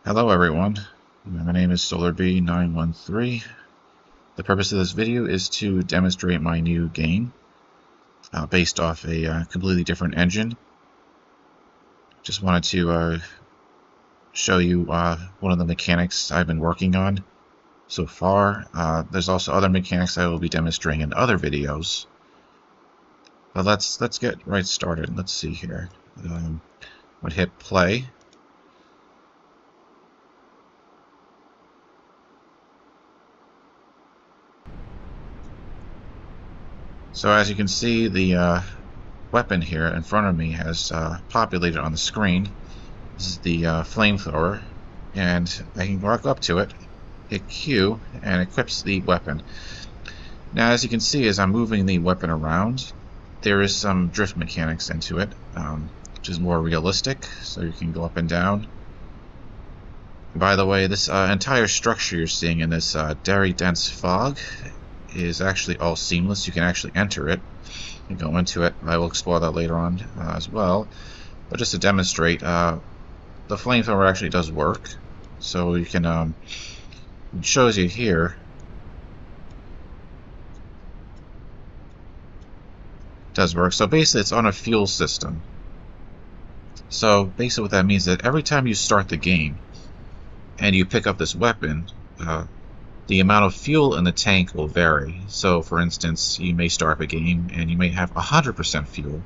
Hello everyone, my name is SolarB913. The purpose of this video is to demonstrate my new game based off a completely different engine. Just wanted to show you one of the mechanics I've been working on so far. There's also other mechanics I will be demonstrating in other videos. But let's get right started. Let's see here. Would hit play. So as you can see, the weapon here in front of me has populated on the screen. This is the flamethrower, and I can walk up to it, hit Q, and equips the weapon. Now as you can see, as I'm moving the weapon around, there is some drift mechanics into it, which is more realistic, so you can go up and down. By the way, this entire structure you're seeing in this very dense fog is actually all seamless. You can actually enter it and go into it. I will explore that later on as well. But just to demonstrate, the flamethrower actually does work. So you can, it shows you here. It does work. So basically it's on a fuel system. So basically what that means is that every time you start the game and you pick up this weapon, the amount of fuel in the tank will vary. So for instance, you may start up a game and you may have 100% fuel.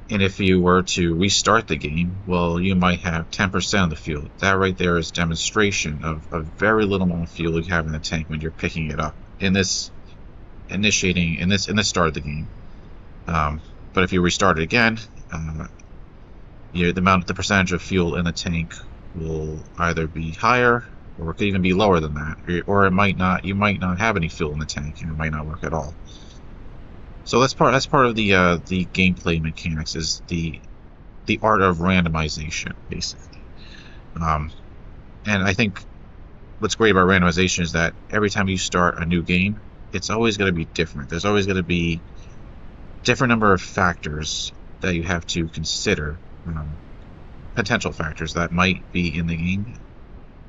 And if you were to restart the game, well, you might have 10% of the fuel. That right there is demonstration of a very little amount of fuel you have in the tank when you're picking it up in this start of the game. But if you restart it again, the percentage of fuel in the tank will either be higher, or it could even be lower than that, or it might not. You might not have any fuel in the tank, and it might not work at all. So that's part of the gameplay mechanics, is the art of randomization, basically. And I think what's great about randomization is that every time you start a new game, it's always going to be different. There's always going to be different number of factors that you have to consider, potential factors that might be in the game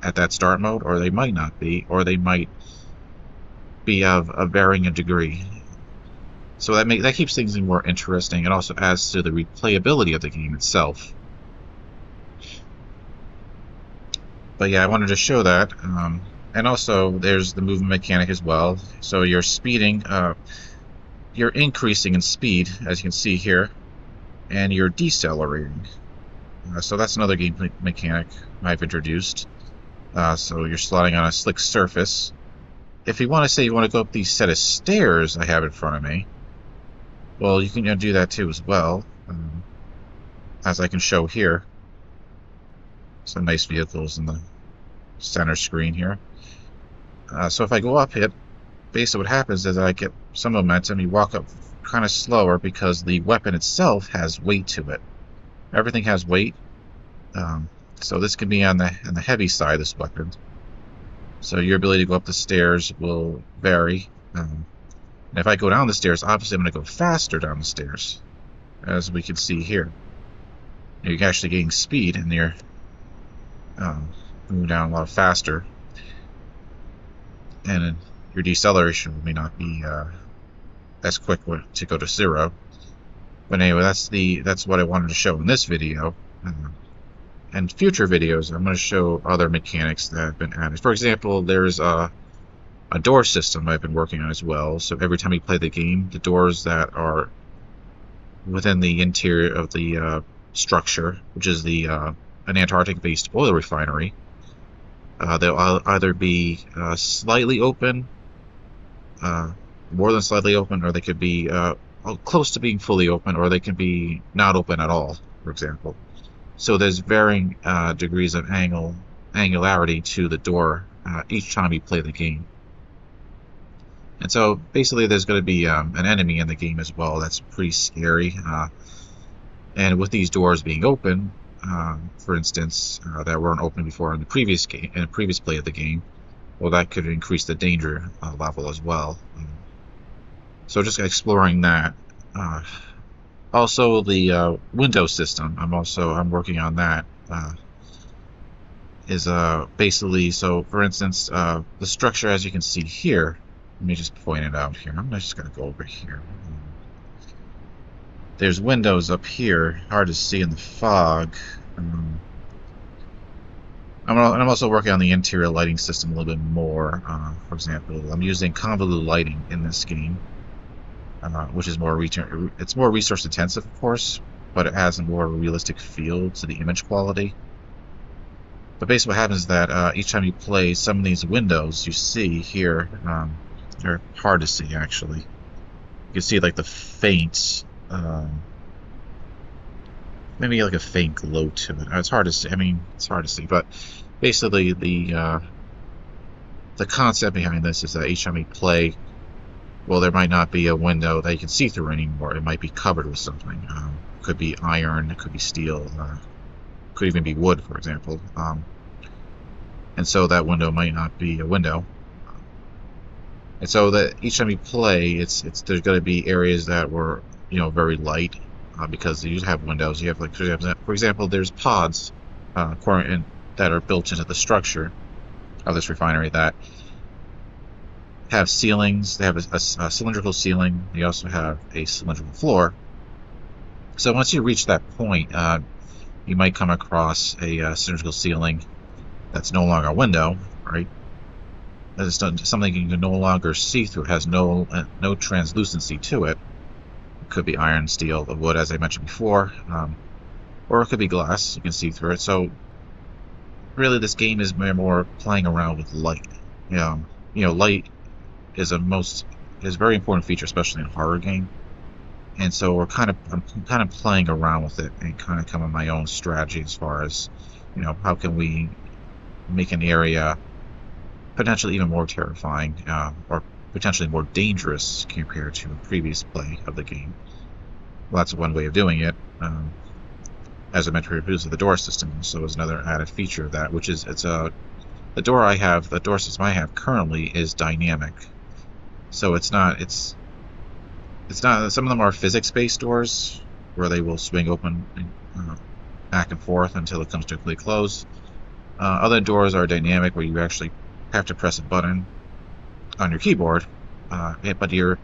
at that start mode, or they might not be, or they might be of a varying degree. So that keeps things more interesting, and also adds to the replayability of the game itself. But yeah, I wanted to show that, and also there's the movement mechanic as well. So you're speeding, you're increasing in speed, as you can see here, and you're decelerating. So that's another game mechanic I've introduced. So you're sliding on a slick surface. If you want to say you want to go up these set of stairs I have in front of me, well, you can do that too as well, as I can show here. Some nice vehicles in the center screen here. So if I go up it, basically what happens is I get some momentum. You walk up kind of slower because the weapon itself has weight to it. Everything has weight. So this can be on the heavy side, this weapon. So your ability to go up the stairs will vary. And if I go down the stairs, obviously I'm going to go faster down the stairs, as we can see here. You're actually getting speed, and you're moving down a lot faster. And your deceleration may not be as quick to go to zero. But anyway, that's what I wanted to show in this video. And future videos, I'm going to show other mechanics that have been added. For example, there's a door system I've been working on as well. So every time you play the game, the doors that are within the interior of the structure, which is an Antarctic-based oil refinery, they'll either be slightly open, more than slightly open, or they could be close to being fully open, or they can be not open at all, for example. So there's varying degrees of angularity to the door each time you play the game. And so basically there's going to be an enemy in the game as well that's pretty scary. And with these doors being open, for instance, that weren't open before in the previous play of the game, well, that could increase the danger level as well. So just exploring that. Also, the window system. I'm working on that. is basically, so for instance, the structure, as you can see here, let me just point it out here. I'm just going to go over here. There's windows up here, hard to see in the fog. I'm also working on the interior lighting system a little bit more. For example, I'm using convoluted lighting in this game, which is more it's more resource intensive, of course, but it has a more realistic feel to the image quality. But basically what happens is that each time you play, some of these windows you see here, they're hard to see actually. You can see like the faint, maybe like a faint glow to it. It's hard to see. I mean, it's hard to see, but basically the concept behind this is that each time you play, well, there might not be a window that you can see through anymore. It might be covered with something. It could be iron, it could be steel, could even be wood, for example. And so that window might not be a window. And so that each time you play, there's going to be areas that were, very light, because you have windows. You have, like, for example, there's pods that are built into the structure of this refinery that have ceilings. They have a cylindrical ceiling. They also have a cylindrical floor. So once you reach that point, you might come across a cylindrical ceiling that's no longer a window, right? It's something you can no longer see through. It has no translucency to it. It could be iron, steel, or wood, as I mentioned before, or it could be glass. You can see through it. So really, this game is more playing around with light. Light is a very important feature, especially in a horror game. And so I'm kind of playing around with it and kind of come up with my own strategy as far as, how can we make an area potentially even more terrifying, or potentially more dangerous compared to a previous play of the game. Well, that's one way of doing it. As I mentioned, the door system so is another added feature of that, which is the door system I have currently is dynamic. So it's not some of them are physics-based doors where they will swing open back and forth until it comes to a complete close. Other doors are dynamic, where you actually have to press a button on your keyboard, but your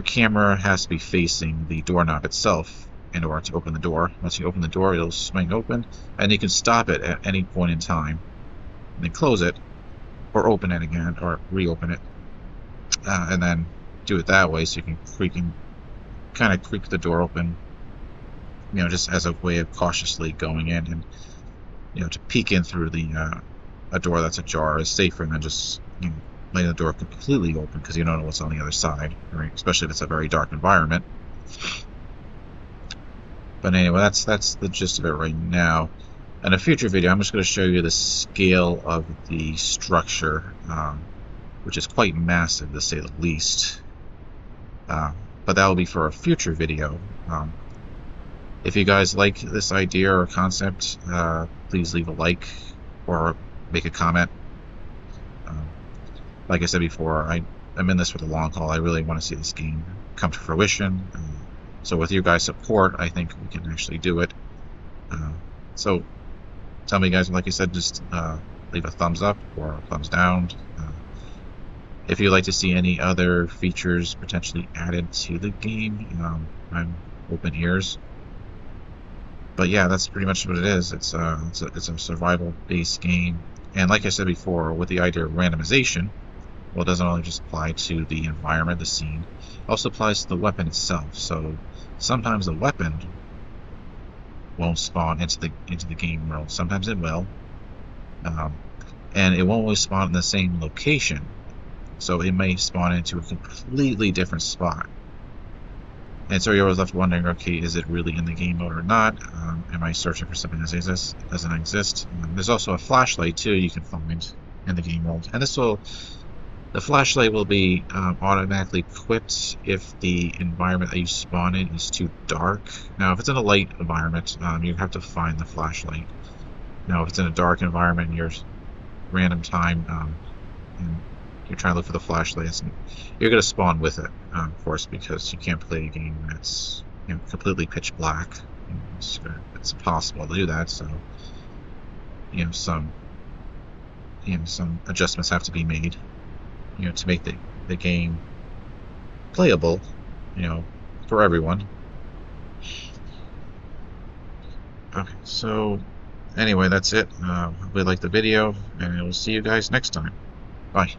camera has to be facing the doorknob itself in order to open the door. Once you open the door, it'll swing open, and you can stop it at any point in time, and then close it, or open it again, or reopen it, and then do it that way. So you can kind of creak the door open, just as a way of cautiously going in, and to peek in through a door that's ajar is safer than just letting the door completely open, because you don't know what's on the other side, right? Especially if it's a very dark environment. But anyway, that's the gist of it right now. In a future video, I'm just going to show you the scale of the structure, which is quite massive, to say the least. But that will be for a future video. If you guys like this idea or concept, please leave a like or make a comment. Like I said before, I'm in this for the long haul. I really want to see this game come to fruition. So with your guys' support, I think we can actually do it. So tell me, guys, like I said, just leave a thumbs up or a thumbs down. If you'd like to see any other features potentially added to the game, I'm open ears. But yeah, that's pretty much what it is. It's a survival-based game, and like I said before, with the idea of randomization, well, it doesn't only just apply to the environment, the scene, it also applies to the weapon itself. So sometimes the weapon won't spawn into the game world. Sometimes it will, and it won't always spawn in the same location. So it may spawn into a completely different spot. And so you're always left wondering, okay, is it really in the game mode or not? Am I searching for something that doesn't exist? There's also a flashlight too you can find in the game mode, and the flashlight will be automatically equipped if the environment that you spawn in is too dark. Now, if it's in a light environment, you have to find the flashlight. Now, if it's in a dark environment, you're random time, and you're trying to look for the flashlight, you're going to spawn with it, of course, because you can't play a game that's completely pitch black. It's impossible to do that. So some some adjustments have to be made, to make the game playable, for everyone. Okay, so anyway, that's it. Hope you liked the video, and we'll see you guys next time. Bye.